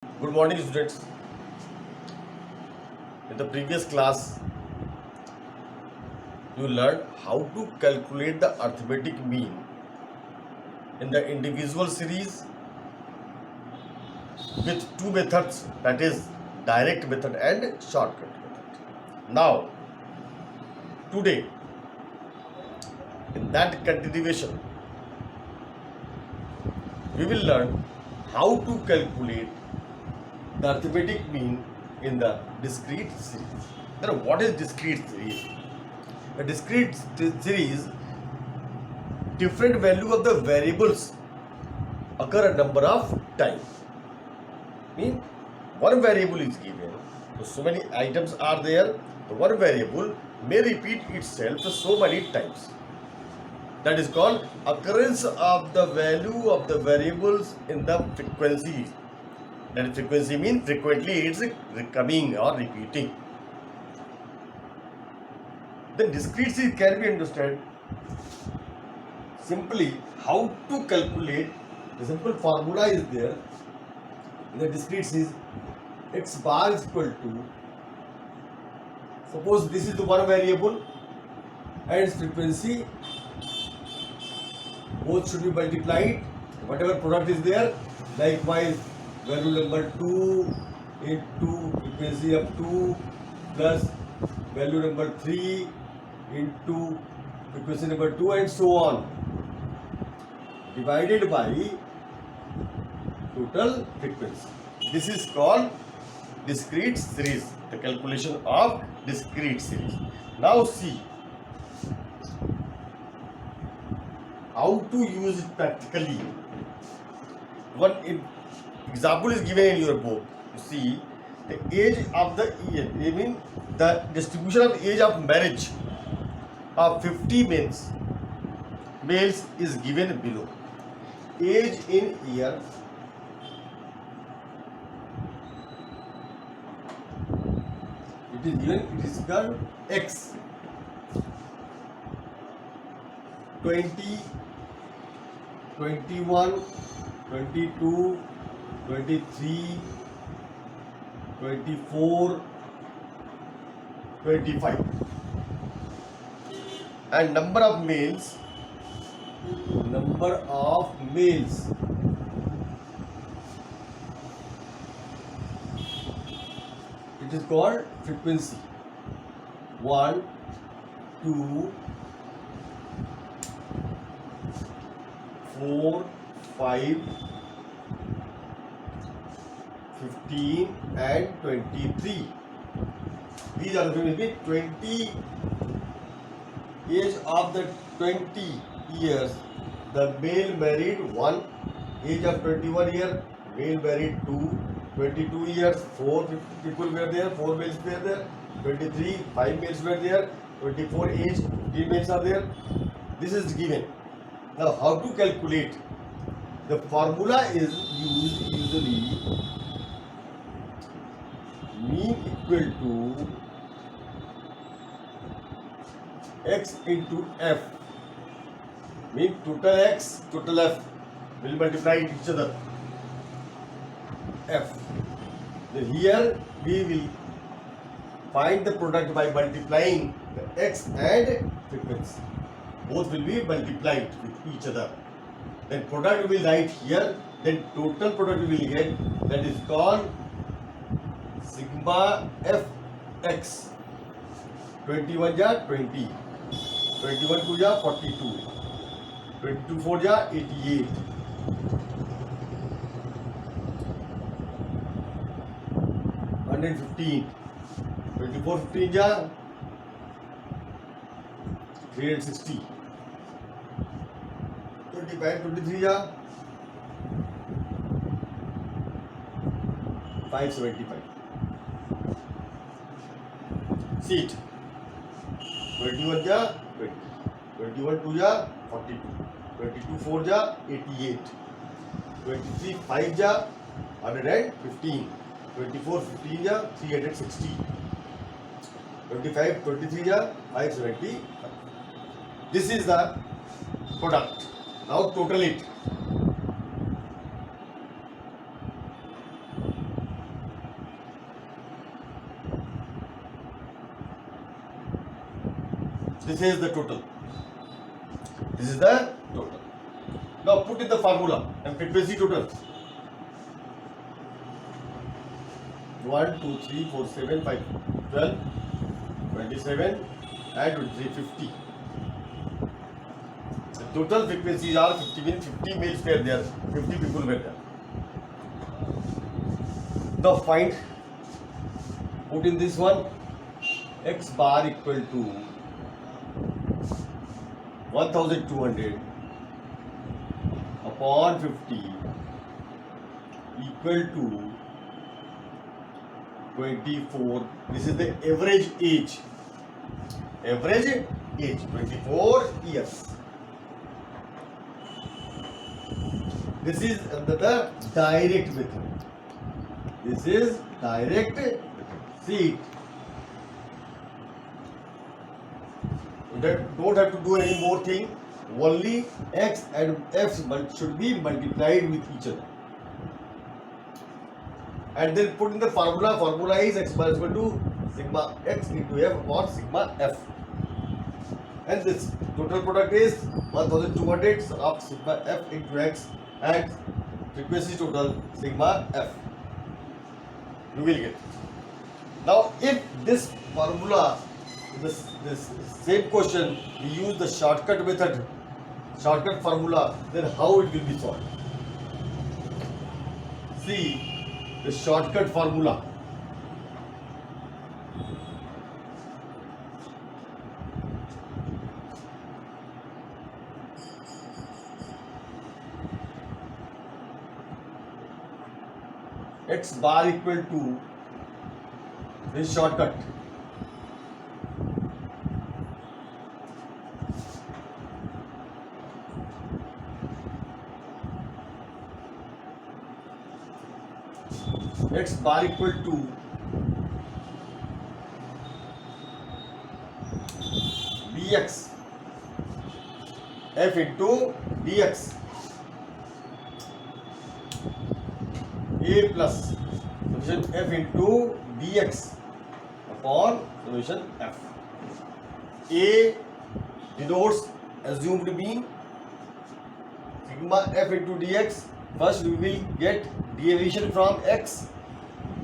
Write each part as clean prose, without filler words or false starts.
Good morning, students. In the previous class, you learned how to calculate the arithmetic mean in the individual series with two methods, that is direct method and shortcut method. Now, today, in that continuation, we will learn how to calculate the arithmetic mean in the discrete series. Now, what is discrete series? A discrete series, different value of the variables occur a number of times. Mean one variable is given, so many items are there. The one variable may repeat itself so many times. That is called occurrence of the value of the variables in the frequency. That is, frequency means frequently it's coming or repeating. Then discrete series can be understood simply how to calculate. The simple formula is there in the discrete series. X bar is equal to, suppose this is the one variable and its frequency, both should be multiplied, whatever product is there. Likewise, value number 2 into frequency of 2 plus value number 3 into frequency number 2 and so on, divided by total frequency. This is called discrete series, the calculation of discrete series. Now see how to use it practically. One example is given in your book. You see the age of the year, I mean the distribution of age of marriage of 50 males is given below. Age in year, it is given, it is called X. 20, 21, 22, 23, 24, 25. And number of males, it is called frequency. 1, 2, 4, 5, 15 and 23. These are the frequency. 20 age of the 20 years, the male married 1. Age of 21 year, male married 2. 22 years, 4 people were there, 4 males were there. 23, 5 males were there. 24 age, 3 males are there. This is given. Now, how to calculate? The formula is used usually mean equal to x into f. Mean total x, total f will multiply each other. F. Then here we will find the product by multiplying the x and frequency. Both will be multiplied with each other. Then product we will write here. Then total product we will get, that is called sigma fx. 21 ja 20, 21 2 ja 42, 22 4 ja 88, 115, 24 15 ja 360, 25 23 ja 575. See it. 21 ja 20, 21 2 ja 42, 22 4 ja 88, 23 5 ja 115, 24 15 ja 360, 25 23 ja 575. This is the product. Now total it. This is the total. This is the total. Now put in the formula and frequency total. 1, 2, 3, 4, 7, 5, 12, 27 and 23, 50. The total frequencies are 50, means 50 males were there, 50 people were there. Now find, put in this one, x bar equal to 1200 upon 50 equal to 24. This is the average age. Average age 24 years. This is the direct method. This is direct method. See it. You don't have to do any more thing. Only x and f should be multiplied with each other. And then put in the formula. Formula is x bar is equal to sigma x into f upon sigma f. And this total product is 1200 of sigma f into x and frequency total sigma f. You will get. Now, if this formula, this same question, we use the shortcut method, shortcut formula, then how it will be solved? See the shortcut formula. X bar equal to this shortcut. X bar equal to dx f into dx a plus summation f into dx upon summation f. A denotes assumed mean. Sigma f into dx. First we will get deviation from x,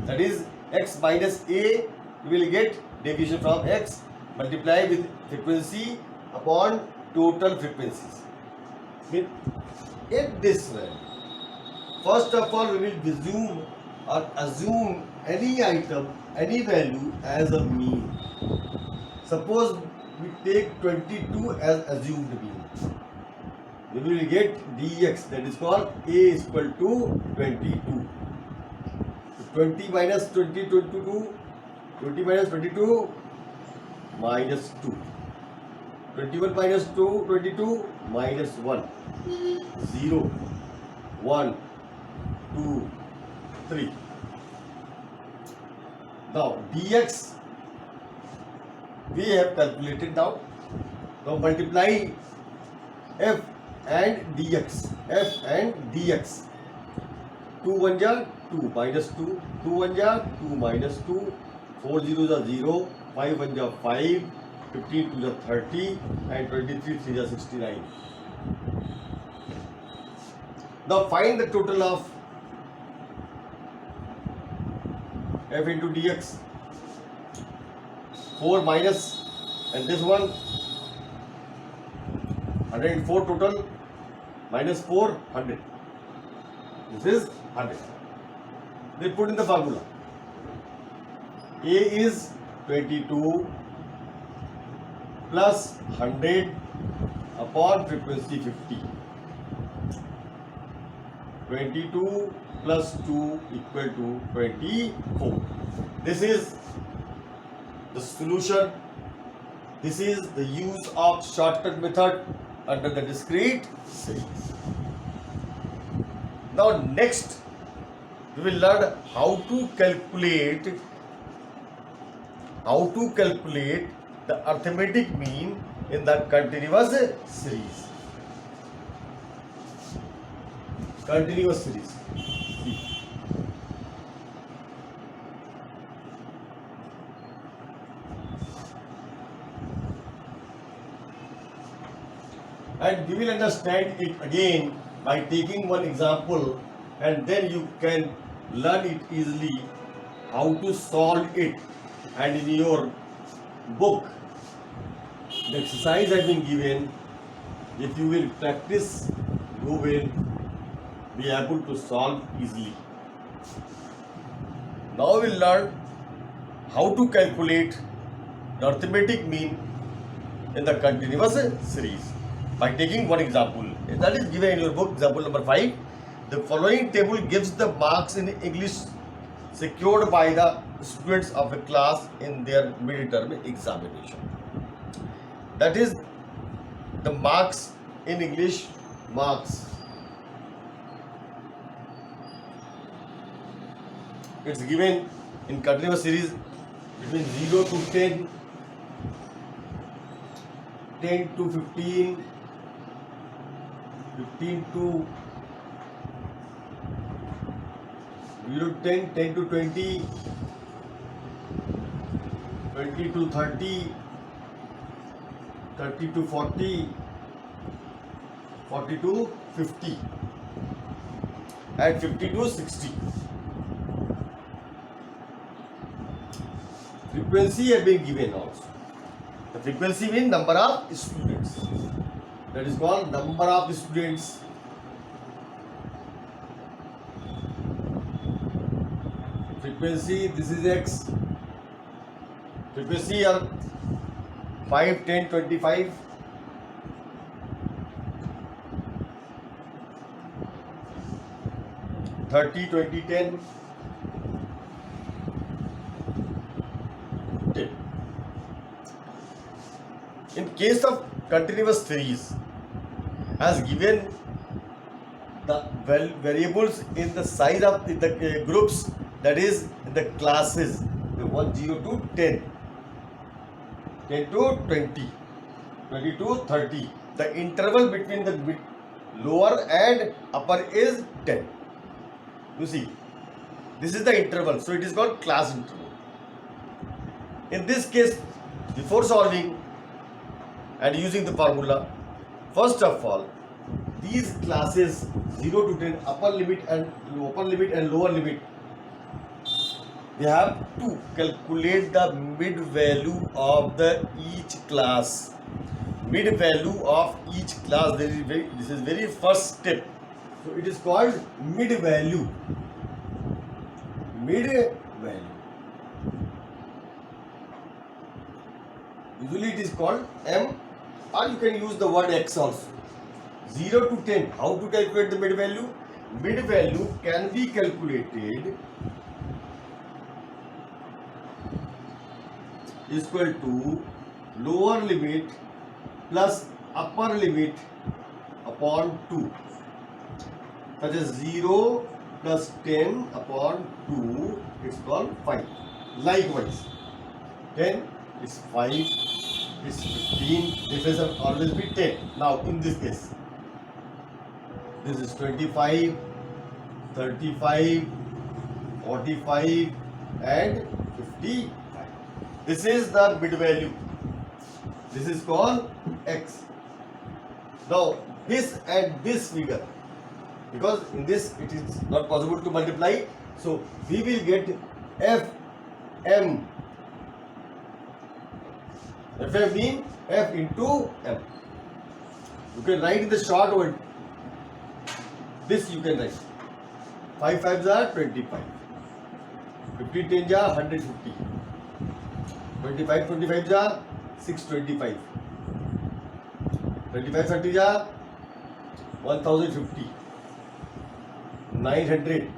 that is x minus a. We will get deviation from x, multiply with frequency upon total frequencies. In this way, first of all, we will assume any item, any value as a mean. Suppose we take 22 as assumed mean. We will get dx, that is called a is equal to 22. 20 minus 20, 22. 20 minus 22 minus 2. 21 minus 2, 22 minus 1. 0, 1, 2, 3. Now dx we have calculated now. Now multiply f and dx. F and dx. 2 1 ja 2 minus 2. 2 1 ja 2 minus 2. 4 0 ja 0. 5 1 ja 5. 15 2 ja 30. And 23 3 ja 69. Now find the total of f into dx. 4 minus and this one 104 total minus 4 100. This is 100. They put in the formula. A is 22 plus 100 upon frequency 50. 22 plus 2 equal to 24. This is the solution. This is the use of shortcut method under the discrete series. Now next we will learn how to calculate the arithmetic mean in the continuous series. Continuous series. and we will understand it again by taking one example, and then you can learn it easily how to solve it. And in your book the exercise has been given. If you will practice, you will be able to solve easily. Now we'll learn how to calculate the arithmetic mean in the continuous series by taking one example. That is given in your book, example number 5. The following table gives the marks in English secured by the students of a class in their mid-term examination. That is the marks in English, marks. It's given in continuous series between 0 to 10, 10 to 15, 15 to 0 to 10, 10 to 20, 20 to 30, 30 to 40, 40 to 50, and 50 to 60. Frequency has been given also. The frequency means number of students. That is called number of students. Frequency, this is X. Frequency are 5, 10, 25. 30, 20, 10. 10. In case of continuous series, as given the variables in the size of the groups, that is the classes, 1, 0 to 10, 10 to 20, 20 to 30. The interval between the lower and upper is 10. You see, this is the interval, so it is called class interval. In this case, before solving and using the formula, first of all, these classes 0 to 10, upper limit and lower limit, we have to calculate the mid value of the each class. Mid value of each class. This is very first step. So it is called mid value. Mid value. Usually it is called M, or you can use the word X also. 0 to 10. How to calculate the mid value? Mid value can be calculated is equal to lower limit plus upper limit upon 2. Such as 0 plus 10 upon 2 is called 5. Likewise, 10 is 5, is 15, difference will always be 10. Now in this case, this is 25, 35, 45 and 55. This is the mid value. This is called X. Now this and this figure, because in this it is not possible to multiply, so we will get FM. FM means F into M. You can write in the short word. This you can write. 5 5s are 25. 50 10s are 150. 25 25s are 625. 25 30s are 1050. 900.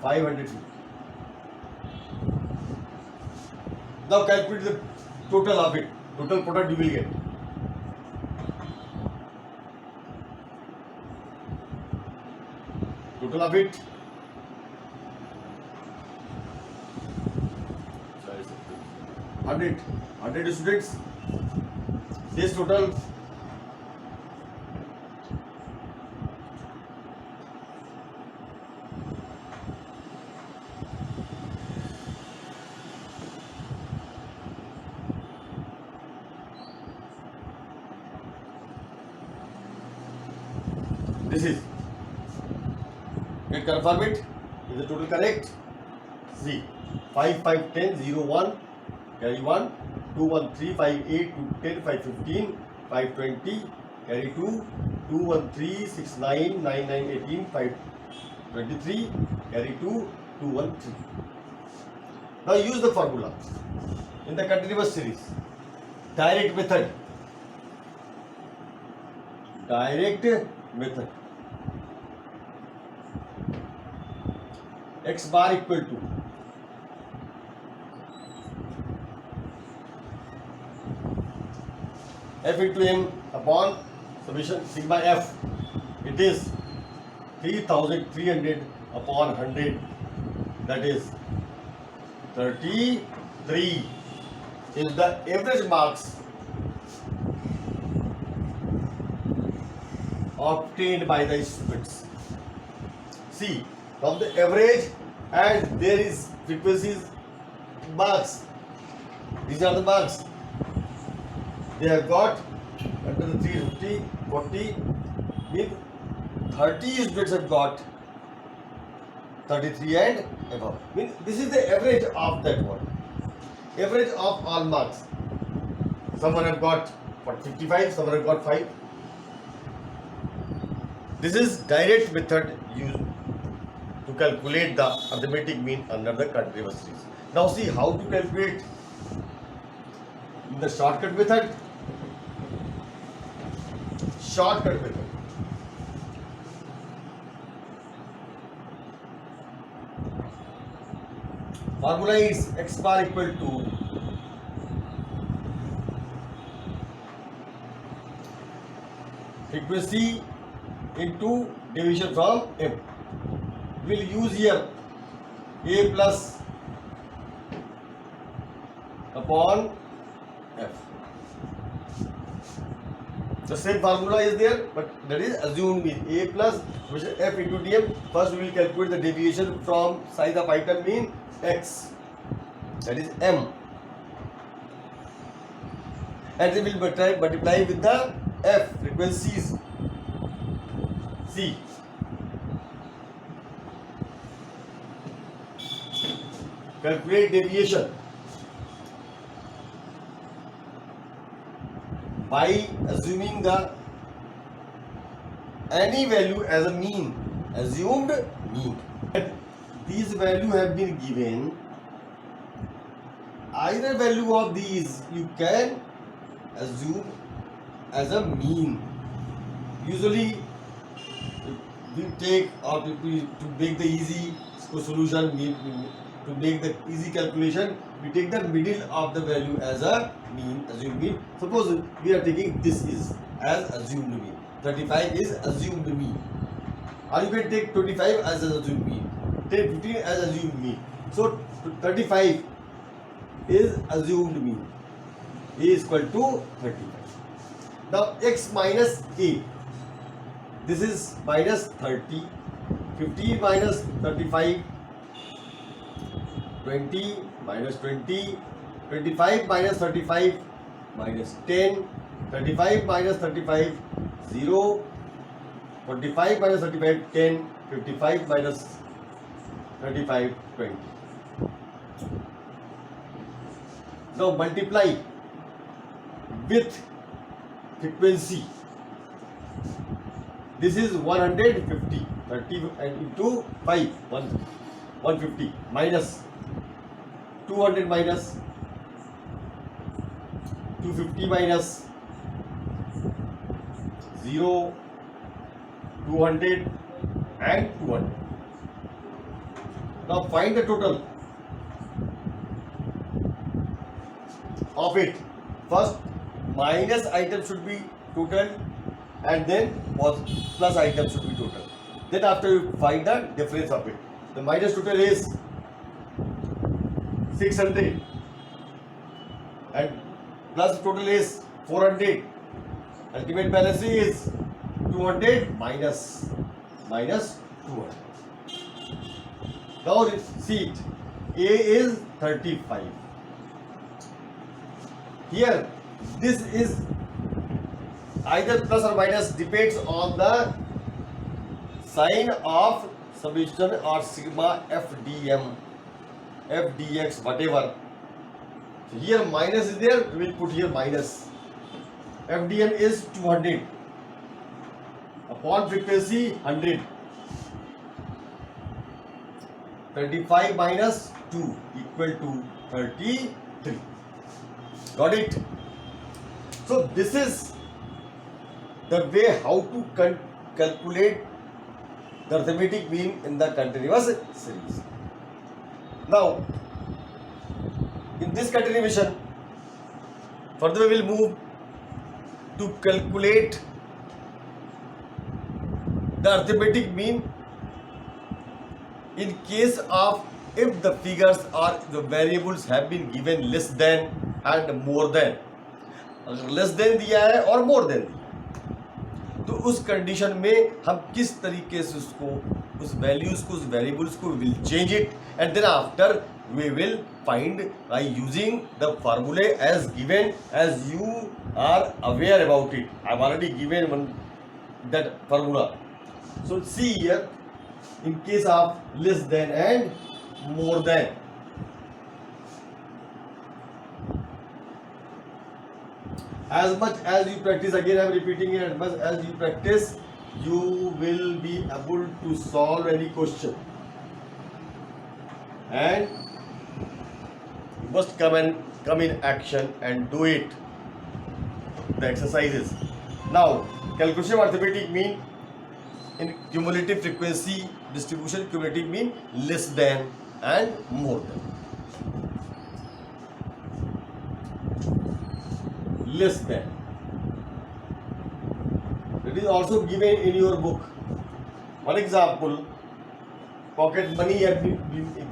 550. Now calculate the total of it. Total product you will get. Total of it. 100 students. This total This is. Get confirm it. Is the total correct? See. 5, 5, 10, 0, 1. Carry 1. 2, 1, 3, 5, 8, 2, 10, 5, 15, 5, 20. Carry 2. 2, 1, 3, 6, 9, 9, 9, 18, 5, 23. Carry 2. 2, 1, 3. Now use the formula in the continuous series. Direct method. Direct method. X bar equal to F into M upon summation sigma F. It is 3300 upon 100. That is 33 is the average marks obtained by the students. See, from the average and there is frequencies marks. These are the marks. They have got under the 350, 40, means 30 students have got 33 and above. Means this is the average of that one. Average of all marks. Someone have got 55, someone have got 5. This is direct method used to calculate the arithmetic mean under the continuous series. Now see how to calculate in the shortcut method. Shortcut method. Formula is x bar equal to frequency into division from M. We'll use here A plus upon F. The same formula is there, but that is assumed mean A plus which is F into DM. First we will calculate the deviation from size of item mean X, that is M, and we will multiply with the F frequencies C. Calculate deviation by assuming the any value as a mean, assumed mean. These values have been given. Either value of these you can assume as a mean. Usually we take or to make the easy solution, to make the easy calculation, we take the middle of the value as a mean, assumed mean. Suppose we are taking this is as assumed mean. 35 is assumed mean. Or you can take 25 as assumed mean. Take 15 as assumed mean. So 35 is assumed mean. A is equal to 35. Now x minus a. This is minus 30. 15 minus 35. 20 minus 20. 25 minus 35 minus 10. 35 minus 35 0. 45 minus 35 10. 55 minus 35 20. Now multiply with frequency. This is 150. 30 into 5 150 minus 200 minus 250 minus 0 200 and 200. Now find the total of it. First minus item should be total and then plus item should be total. Then after you find the difference of it. The minus total is 600 and plus total is 400. Ultimate balance is 200 minus 200. Now see it. A is 35. Here this is either plus or minus, depends on the sign of summation or sigma FDM, FDX, whatever. So here minus is there, we will put here minus. FDM is 200 upon frequency 100. 25 minus 2 equal to 33. Got it? So this is the way how to calculate the arithmetic mean in the continuous series. Now, in this continuation, further we will move to calculate the arithmetic mean in case of if the figures or the variables have been given less than and more than. अगर less than दिया है और more than दिया तो उस condition में हम किस तरीके से उसको उस वैल्यूज को उस वेरिएबल्स को will change it and then after we will find by using the formulae as given as you are aware about it. I have already given one that formula. So see here in case of less than and more than. As much as you practice, again I am repeating it, as much as you practice, you will be able to solve any question. And you must come in action and do it. The exercises. Now, calculation of arithmetic mean in cumulative frequency distribution, cumulative mean less than and more than. Less than. It is also given in your book. One example, pocket money have been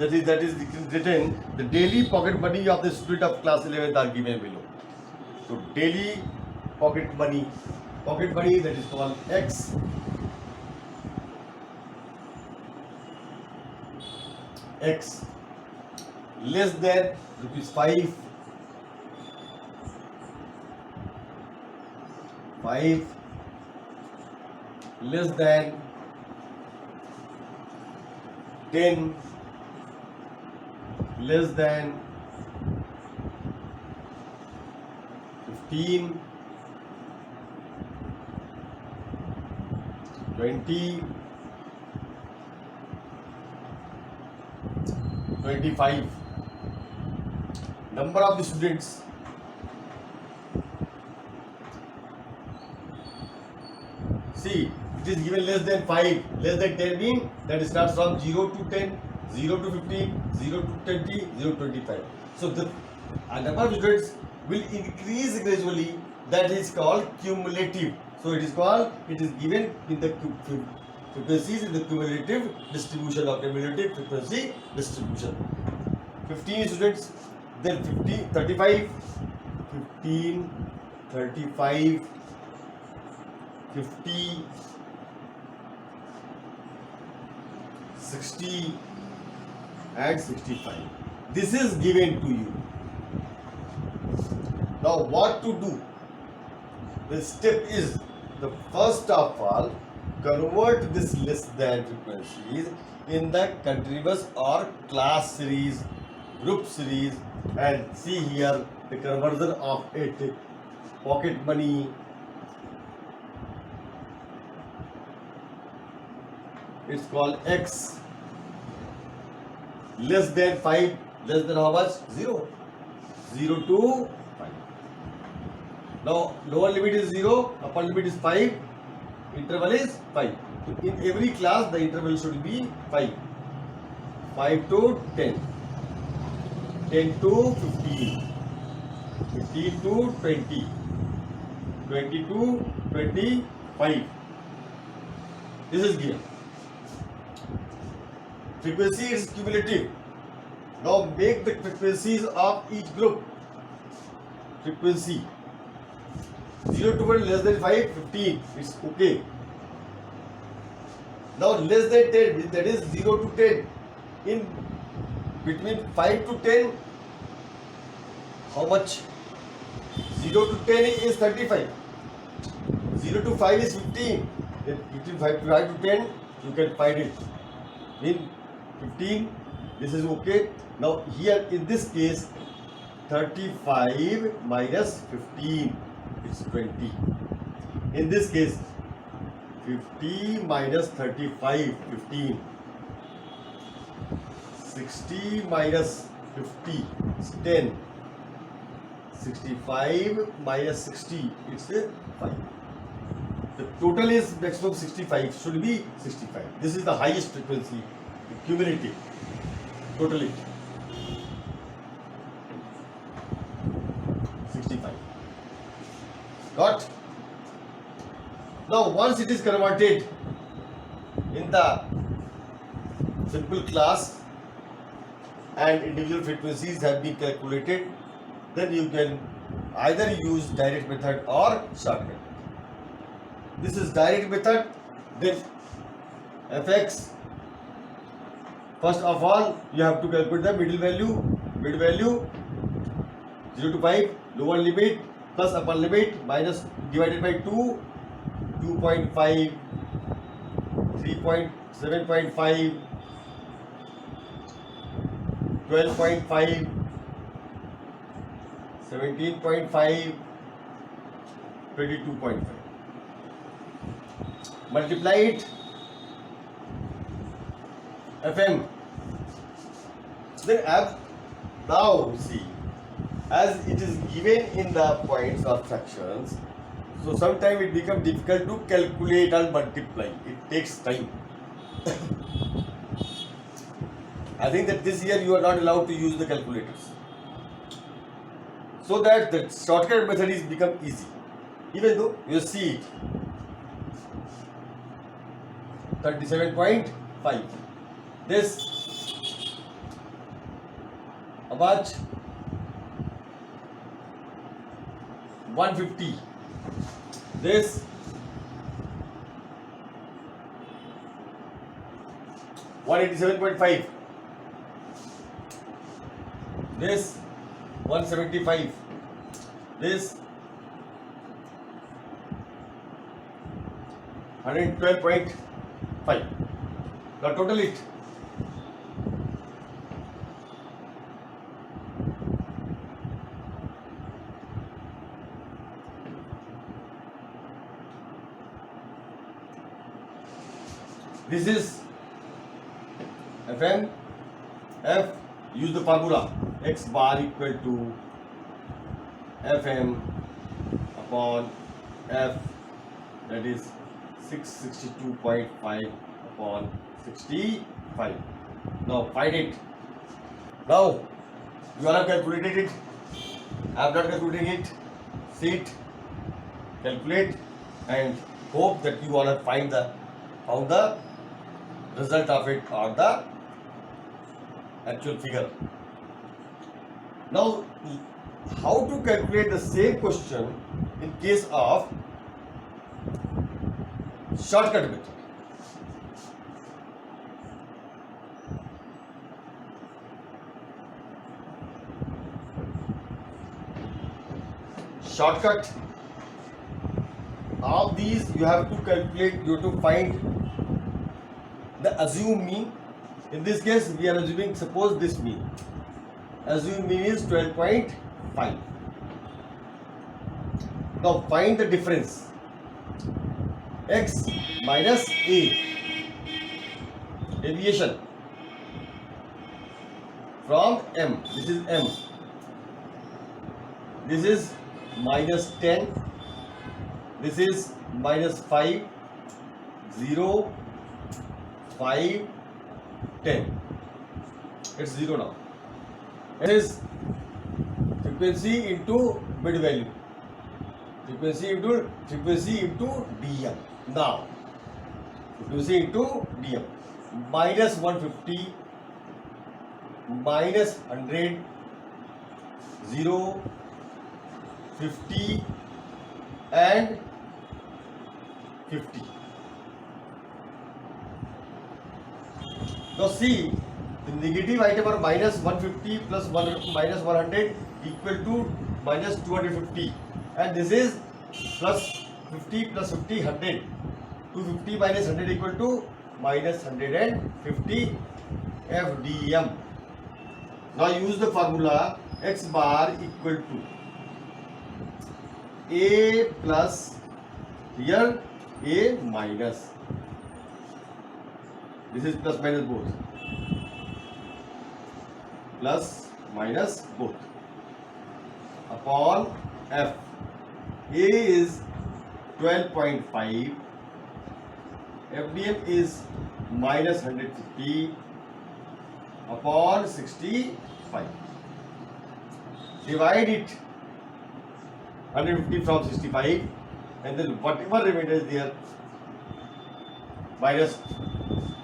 that is written. The daily pocket money of the student of class 11th are given below. So daily pocket money that is called X. X less than rupees 5 less than 10 less than 15 20 25. Number of the students. See, it is given less than 5, less than 10 mean that starts from 0 to 10, 0 to 15, 0 to 20, 0 to 25. So the number of students will increase gradually. That is called cumulative. So it is given in the frequencies in the cumulative distribution or cumulative frequency distribution. 15 students, then 50, 35, 15, 35, 50, 60 and 65. This is given to you. Now what to do? The step is, the first of all, convert this less than frequencies in the continuous or class series, group series, and see here the conversion of it. Pocket money, it's called X. Less than 5, less than how much? 0. 0 to 5. Now lower limit is 0, upper limit is 5, interval is 5. In every class the interval should be 5. 5 to 10, 10 to 15, 15 to 20, 20 to 25. This is given. Frequency is cumulative. Now make the frequencies of each group. Frequency 0 to 1, less than 5, 15. It's okay. Now less than 10, that is 0 to 10. In between 5 to 10, how much? 0 to 10 is 35. 0 to 5 is 15. Then between 5 to 10, you can find it. In 15, this is okay. Now here in this case, 35 minus 15, it's 20. In this case, 50 minus 35, 15. 60 minus 50 is 10. 65 minus 60, it's 5. The total is maximum 65, should be 65. This is the highest frequency, cumulative, totally. 65. Got? Now once it is converted in the simple class and individual frequencies have been calculated, then you can either use direct method or shortcut. This is direct method. Then fx, first of all you have to calculate the middle value, mid value 0 to 5, lower limit plus upper limit minus divided by 2, 2.5, 7.5, 12.5, 17.5, 22.5. Multiply it, FM. Then now see, as it is given in the points or fractions, so sometimes it becomes difficult to calculate and multiply. It takes time. I think that this year you are not allowed to use the calculators, so that the shortcut method is become easy. Even though you see it, 37.5. This about 150. This 187.5. This 175. This 112.5. Now total it. This is Fn. F, use the formula, x bar equal to Fm upon F, that is 662.5 upon 65. Now find it. Now you all have calculated it. I have not calculated it. See it, calculate, and hope that you all have found the result of it or the actual figure. Now, how to calculate the same question in case of shortcut method? Shortcut of these you have to calculate, you have to find the assumed mean. In this case we are assuming, suppose this mean, assumed mean is 12.5. Now find the difference, x minus a, deviation from m, this is m, this is minus 10, this is minus 5, 0, 5, 10. It's 0 now. It is frequency into mid value, frequency into dm. Now frequency into dm, minus 150, minus 100, 0, 50 and 50. Now see, the negative item are minus 150 plus minus 100 equal to minus 250, and this is plus 50 plus 50, 100. 250 minus 100 equal to minus 150 FDM. Now use the formula x bar equal to A plus, here A minus, this is plus minus both, plus minus both, upon F. A is 12.5, FDM is minus 150 upon 65. Divide it 150 from 65, and then whatever remainder is there minus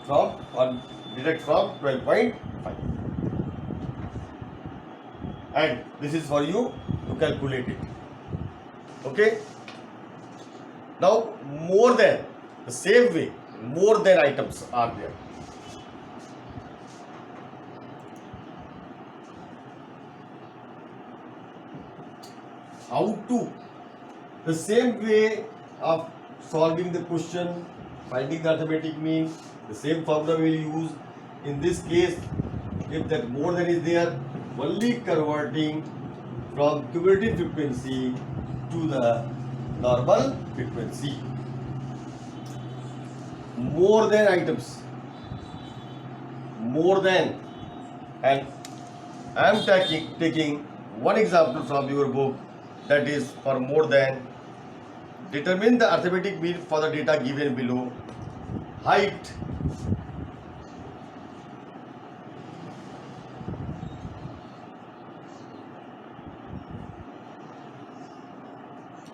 from or deduct from 12.5, and this is for you to calculate it. Okay. Now more than, the same way, more than items are there. How to? The same way of solving the question, finding the arithmetic mean, the same formula we will use. In this case, if that more than is there, only converting from cumulative frequency to the normal frequency. More than items, more than, and I am taking one example from your book, that is for more than. Determine the arithmetic mean for the data given below. Height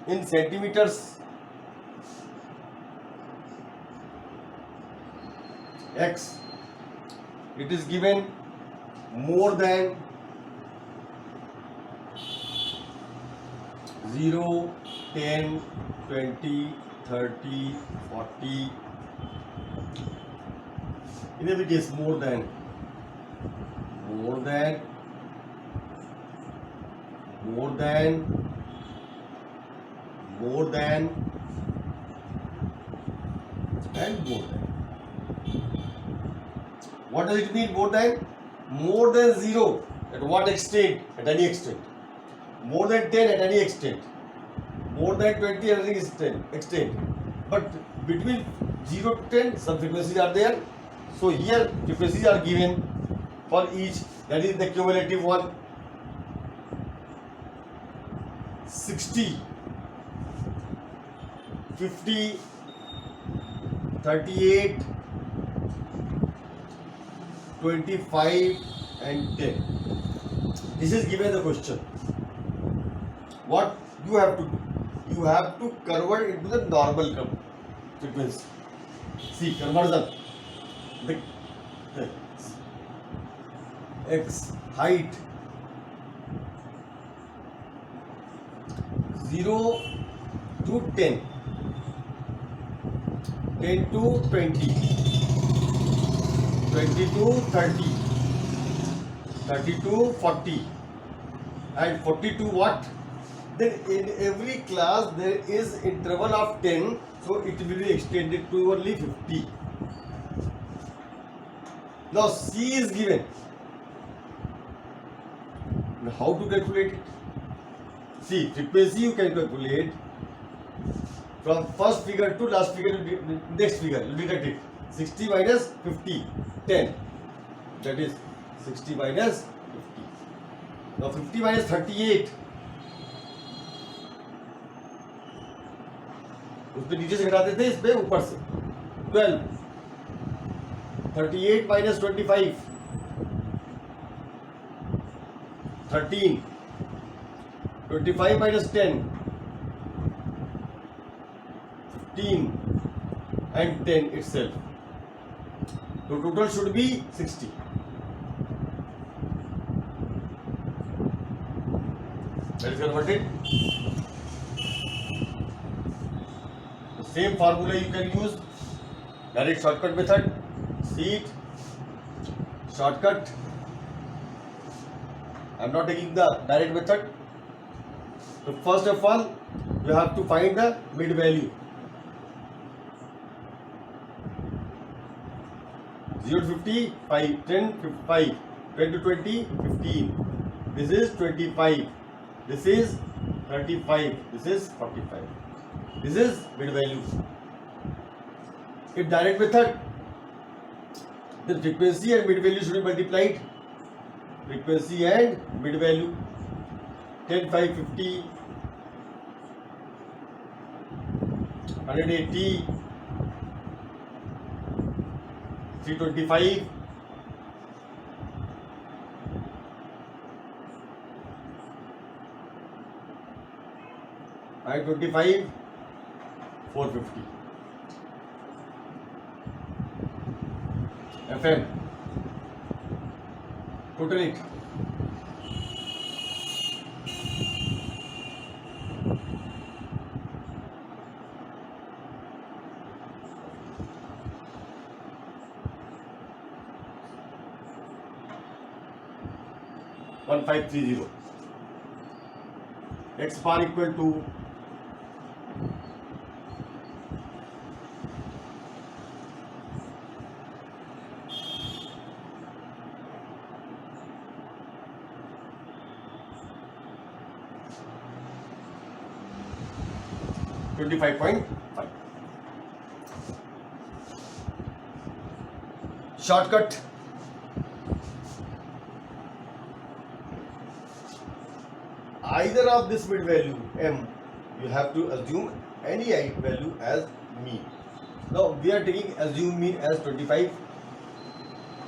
in centimeters, x, it is given more than 0, 10, 20, 30, 40. In every case, more than, more than, more than, more than, and more than. What does it mean more than? More than 0, at what extent? At any extent. More than 10 at any extent. More than 20 at any extent. But between 0 to 10, some frequencies are there. So here frequencies are given for each, that is the cumulative one. 60, 50, 38, 25 and 10. This is given the question. What you have to do? You have to convert into the normal frequency. See, conversion. The x height 0 to 10, 10 to 20, 20 to 30, 30 to 40, and 40 to what? Then in every class there is interval of 10, so it will be extended to only 50. Now C is given. Now how to calculate it? See, frequency you can calculate from first figure to last figure to next figure. You deduct it. 60 minus 50, 10. That is 60 minus 50. Now 50 minus 38. उसपे नीचे से घटाते थे, इस पे ऊपर से 12. 38 minus 25, 13. 25 minus 10, 15, and 10 itself. So total should be 60. That is converted. The same formula you can use. Direct shortcut method. See it. Shortcut. I am not taking the direct method. So first of all, you have to find the mid value. 0 to 50, 5, 10, 5, 10 to 20, 15. This is 25. This is 35. This is 45. This is mid value. If direct method, then frequency and mid value should be multiplied. Frequency and mid value. 10, 5, 50, 180, 325, 525, 450. FM. Total it. One 530. X bar equal to 25.5. Shortcut. Either of this mid value m, you have to assume any value as mean. Now we are taking assume mean as 25.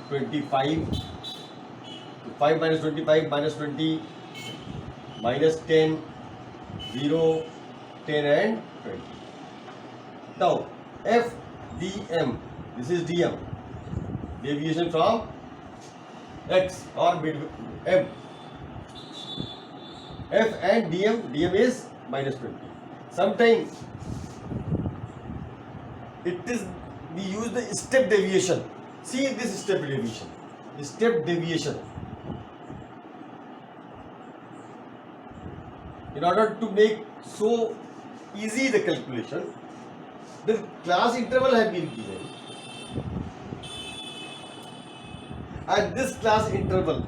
25. 5 minus 25 minus 20 minus 10, 0, 10 and 20. Now f dm, this is dm, deviation from x or mid m. F and dm is minus 20. Sometimes it is, we use the step deviation. See this step deviation. Step deviation. In order to make so easy the calculation, the class interval have been given, and this class interval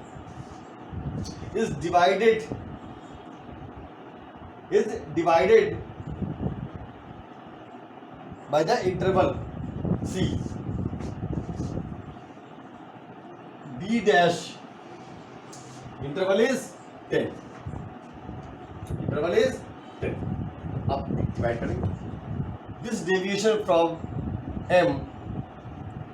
is divided by the interval C. B dash interval is 10. Interval is 10. Up divide करेंगे. This deviation from M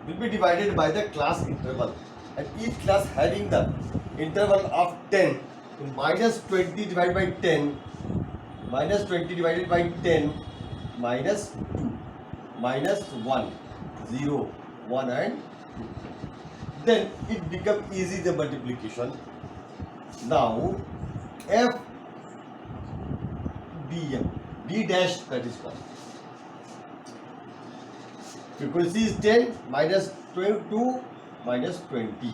will be divided by the class interval, and each class having the interval of 10. So minus 20 divided by 10, minus 20 divided by 10, minus 2, minus 1, 0, 1 and 2. Then it becomes easy the multiplication. Now f dm, d dash, that is called. Frequency is 10, minus 2, minus 20,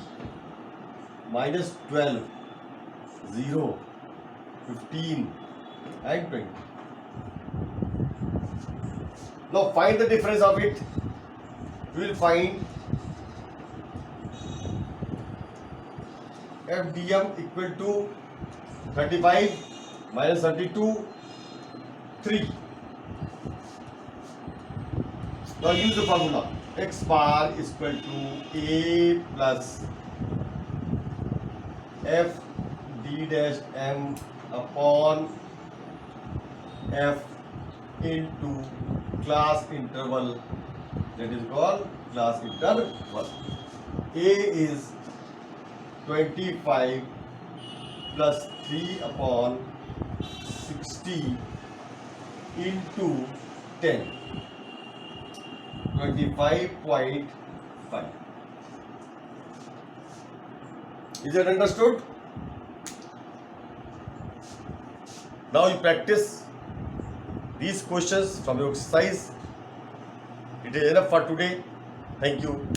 minus 12, 0, 15 and 20. Now find the difference of it. You will find f dm equal to 35 minus 32, 3. Now use the formula. X bar is equal to A plus f d dash m upon f into class interval, that is called class interval. A is 25 plus 3 upon 60 into 10, 25.5. Is it understood? Now you practice these questions from your exercise. It is enough for today. Thank you.